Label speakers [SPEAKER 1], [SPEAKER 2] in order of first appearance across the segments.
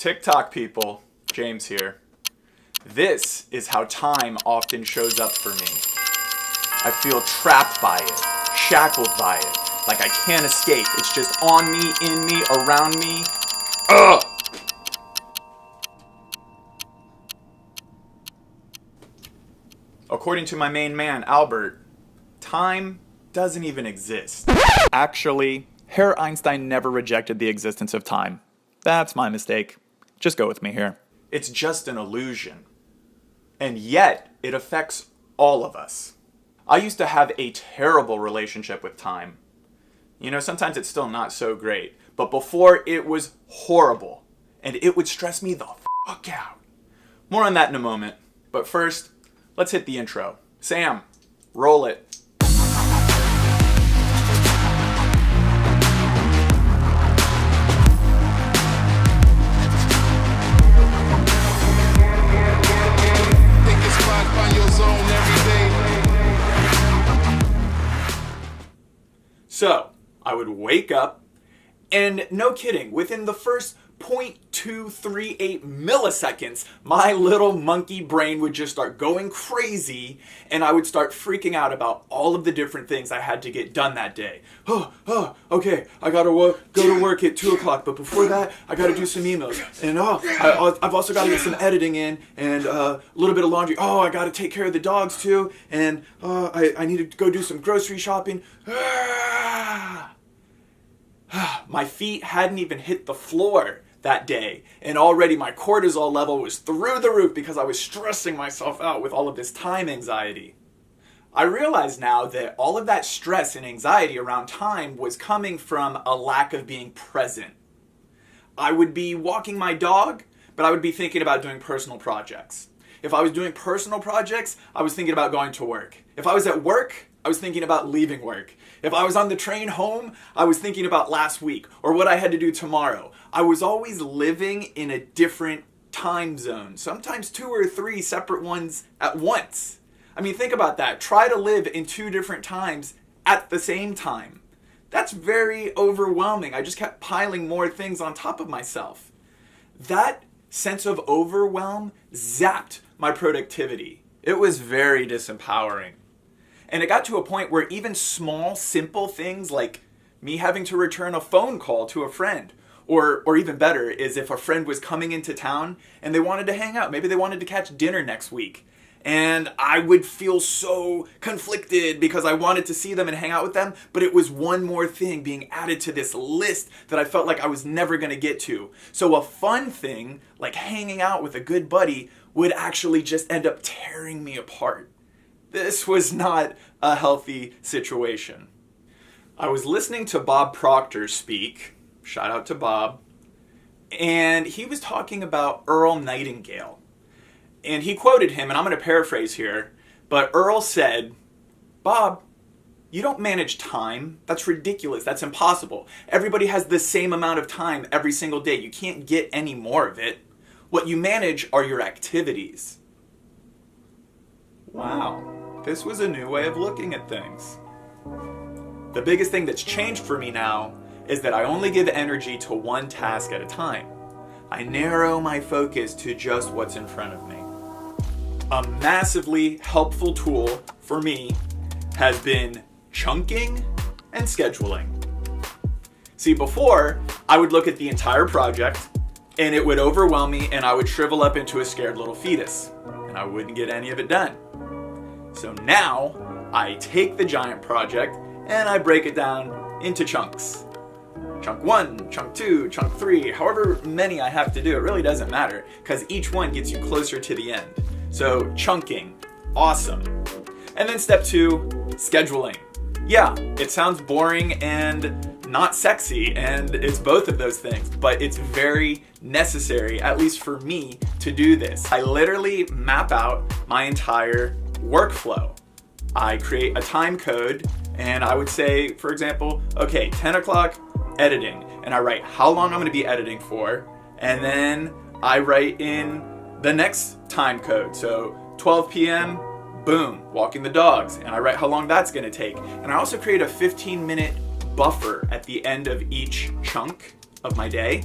[SPEAKER 1] TikTok people, James here. This is how time often shows up for me. I feel trapped by it, shackled by it, like I can't escape. It's just on me, in me, around me. Ugh! According to my main man, Albert, time doesn't even exist. Actually, Herr Einstein never rejected the existence of time. That's my mistake. Just go with me here. It's just an illusion. And yet, it affects all of us. I used to have a terrible relationship with time. You know, sometimes it's still not so great. But before, it was horrible. And it would stress me the fuck out. More on that in a moment. But first, let's hit the intro. Sam, roll it. So, I would wake up, and no kidding, within the first 0.238 milliseconds, my little monkey brain would just start going crazy, and I would start freaking out about all of the different things I had to get done that day. Okay, I gotta go to work at 2 o'clock, but before that, I gotta do some emails, and I've also gotta get some editing in, and a little bit of laundry. I gotta take care of the dogs too, and I need to go do some grocery shopping. My feet hadn't even hit the floor that day, and already my cortisol level was through the roof because I was stressing myself out with all of this time anxiety. I realize now that all of that stress and anxiety around time was coming from a lack of being present. I would be walking my dog, but I would be thinking about doing personal projects. If I was doing personal projects, I was thinking about going to work. If I was at work, I was thinking about leaving work. If I was on the train home, I was thinking about last week or what I had to do tomorrow. I was always living in a different time zone, sometimes 2 or 3 separate ones at once. I mean, think about that. Try to live in 2 different times at the same time. That's very overwhelming. I just kept piling more things on top of myself. That sense of overwhelm zapped my productivity. It was very disempowering. And it got to a point where even small, simple things like me having to return a phone call to a friend, or even better, is if a friend was coming into town and they wanted to hang out. Maybe they wanted to catch dinner next week. And I would feel so conflicted because I wanted to see them and hang out with them, but it was one more thing being added to this list that I felt like I was never going to get to. So a fun thing, like hanging out with a good buddy, would actually just end up tearing me apart. This was not a healthy situation. I was listening to Bob Proctor speak, shout out to Bob, and he was talking about Earl Nightingale. And he quoted him, and I'm going to paraphrase here, but Earl said, "Bob, you don't manage time. That's ridiculous. That's impossible. Everybody has the same amount of time every single day. You can't get any more of it. What you manage are your activities." Wow. This was a new way of looking at things. The biggest thing that's changed for me now is that I only give energy to one task at a time. I narrow my focus to just what's in front of me. A massively helpful tool for me has been chunking and scheduling. See, before, I would look at the entire project and it would overwhelm me and I would shrivel up into a scared little fetus and I wouldn't get any of it done. So now, I take the giant project and I break it down into chunks. Chunk 1, chunk 2, chunk 3, however many I have to do, it really doesn't matter, because each one gets you closer to the end. So chunking, awesome. And then step 2, scheduling. Yeah, it sounds boring and not sexy, and it's both of those things, but it's very necessary, at least for me, to do this. I literally map out my entire workflow. I create a time code and I would say, for example, okay, 10 o'clock, editing. And I write how long I'm going to be editing for. And then I write in the next time code. So 12 p.m., boom, walking the dogs. And I write how long that's going to take. And I also create a 15-minute buffer at the end of each chunk of my day.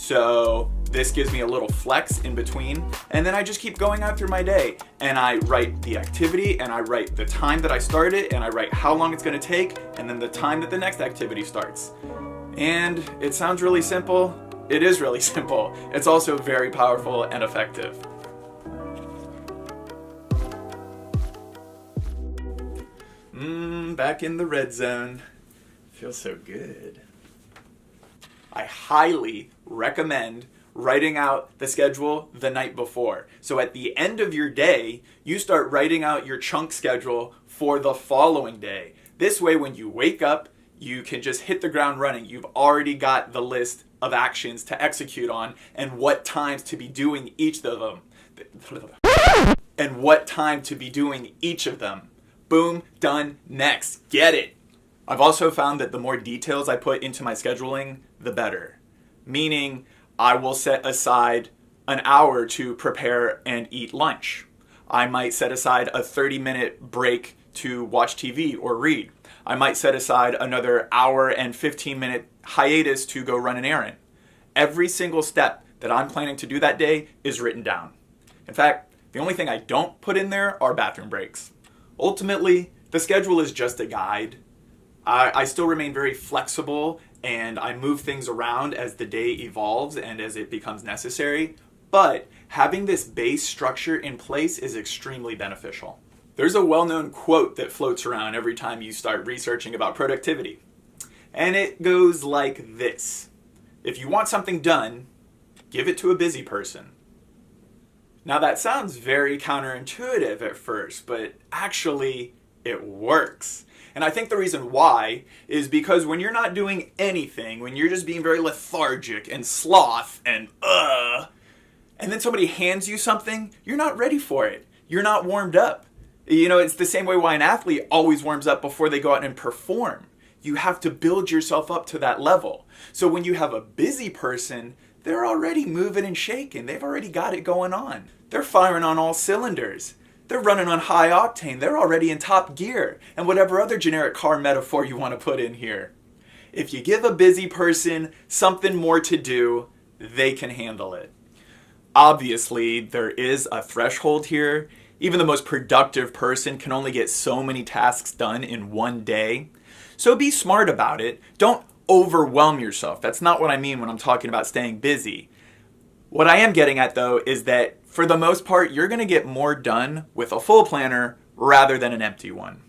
[SPEAKER 1] So This gives me a little flex in between, and then I just keep going out through my day, and I write the activity, and I write the time that I started, and I write how long it's going to take, and then the time that the next activity starts. And it sounds really simple. It is really simple. It's also very powerful and effective. Back in the red zone. Feels so good. I highly recommend writing out the schedule the night before. So at the end of your day, you start writing out your chunk schedule for the following day. This way, when you wake up, you can just hit the ground running. You've already got the list of actions to execute on and what times to be doing each of them. And what time to be doing each of them. Boom, done, next, get it. I've also found that the more details I put into my scheduling, the better. Meaning, I will set aside an hour to prepare and eat lunch. I might set aside a 30-minute break to watch TV or read. I might set aside another hour and 15-minute hiatus to go run an errand. Every single step that I'm planning to do that day is written down. In fact, the only thing I don't put in there are bathroom breaks. Ultimately, the schedule is just a guide. I still remain very flexible, and I move things around as the day evolves and as it becomes necessary. But having this base structure in place is extremely beneficial. There's a well-known quote that floats around every time you start researching about productivity. And it goes like this. If you want something done, give it to a busy person. Now that sounds very counterintuitive at first, but actually it works. And I think the reason why is because when you're not doing anything, when you're just being very lethargic and sloth and then somebody hands you something, you're not ready for it. You're not warmed up. You know, it's the same way why an athlete always warms up before they go out and perform. You have to build yourself up to that level. So when you have a busy person, they're already moving and shaking. They've already got it going on. They're firing on all cylinders. They're running on high octane. They're already in top gear. And whatever other generic car metaphor you want to put in here. If you give a busy person something more to do, they can handle it. Obviously, there is a threshold here. Even the most productive person can only get so many tasks done in one day. So be smart about it. Don't overwhelm yourself. That's not what I mean when I'm talking about staying busy. What I am getting at, though, is that for the most part, you're going to get more done with a full planner rather than an empty one.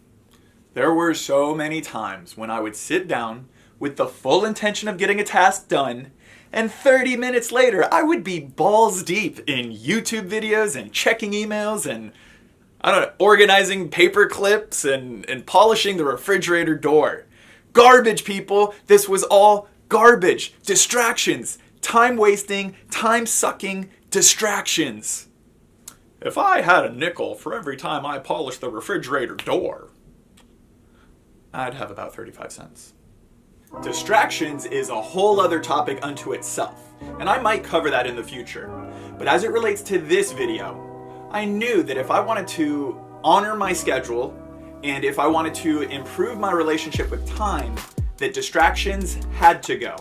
[SPEAKER 1] There were so many times when I would sit down with the full intention of getting a task done, and 30 minutes later, I would be balls deep in YouTube videos and checking emails and, organizing paper clips and polishing the refrigerator door. Garbage, people. This was all garbage. Distractions. Time wasting, time sucking distractions. If I had a nickel for every time I polished the refrigerator door, I'd have about 35 cents. Distractions is a whole other topic unto itself, and I might cover that in the future. But as it relates to this video, I knew that if I wanted to honor my schedule, and if I wanted to improve my relationship with time, that distractions had to go.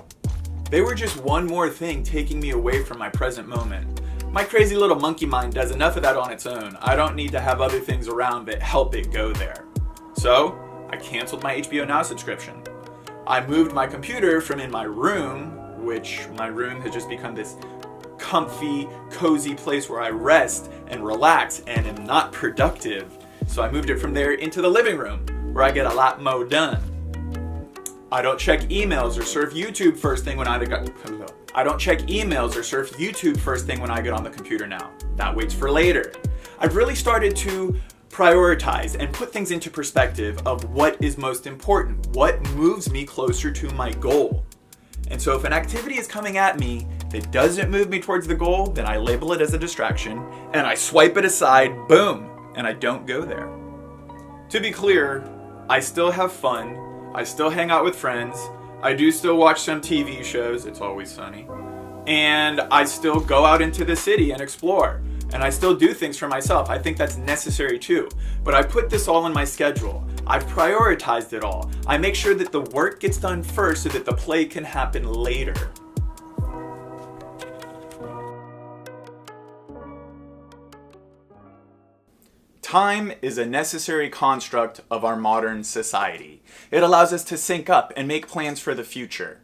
[SPEAKER 1] They were just one more thing taking me away from my present moment. My crazy little monkey mind does enough of that on its own. I don't need to have other things around that help it go there. So, I canceled my HBO Now subscription. I moved my computer from in my room, which my room has just become this comfy, cozy place where I rest and relax and am not productive. So I moved it from there into the living room, where I get a lot more done. I don't check emails or surf YouTube first thing when I get on the computer now. That waits for later. I've really started to prioritize and put things into perspective of what is most important, what moves me closer to my goal. And so if an activity is coming at me that doesn't move me towards the goal, then I label it as a distraction and I swipe it aside, boom, and I don't go there. To be clear, I still have fun. I still hang out with friends. I do still watch some TV shows. It's Always Sunny. And I still go out into the city and explore. And I still do things for myself. I think that's necessary too. But I put this all in my schedule. I've prioritized it all. I make sure that the work gets done first so that the play can happen later.
[SPEAKER 2] Time is a necessary construct of our modern society. It allows us to sync up and make plans for the future.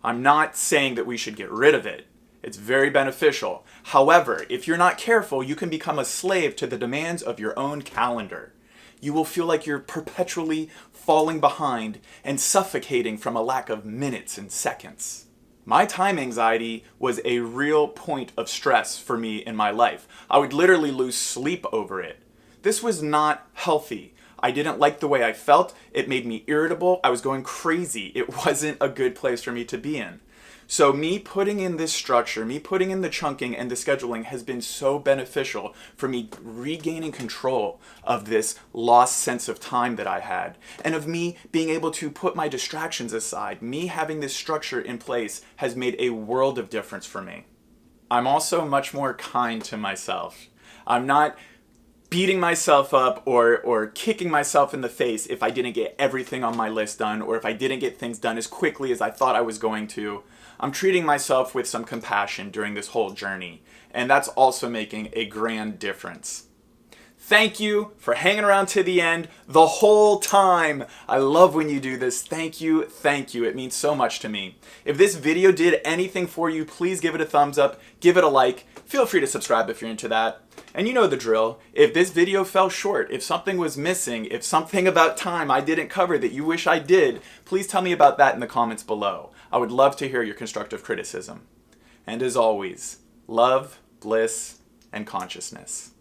[SPEAKER 2] I'm not saying that we should get rid of it. It's very beneficial. However, if you're not careful, you can become a slave to the demands of your own calendar. You will feel like you're perpetually falling behind and suffocating from a lack of minutes and seconds. My time anxiety was a real point of stress for me in my life. I would literally lose sleep over it. This was not healthy. I didn't like the way I felt. It made me irritable. I was going crazy. It wasn't a good place for me to be in. So me putting in this structure, me putting in the chunking and the scheduling has been so beneficial for me regaining control of this lost sense of time that I had, and of me being able to put my distractions aside. Me having this structure in place has made a world of difference for me. I'm also much more kind to myself. I'm not beating myself up or kicking myself in the face if I didn't get everything on my list done, or if I didn't get things done as quickly as I thought I was going to. I'm treating myself with some compassion during this whole journey, and that's also making a grand difference. Thank you for hanging around to the end the whole time. I love when you do this. Thank you, thank you. It means so much to me. If this video did anything for you, please give it a thumbs up, give it a like. Feel free to subscribe if you're into that. And you know the drill. If this video fell short, if something was missing, if something about time I didn't cover that you wish I did, please tell me about that in the comments below. I would love to hear your constructive criticism. And as always, love, bliss, and consciousness.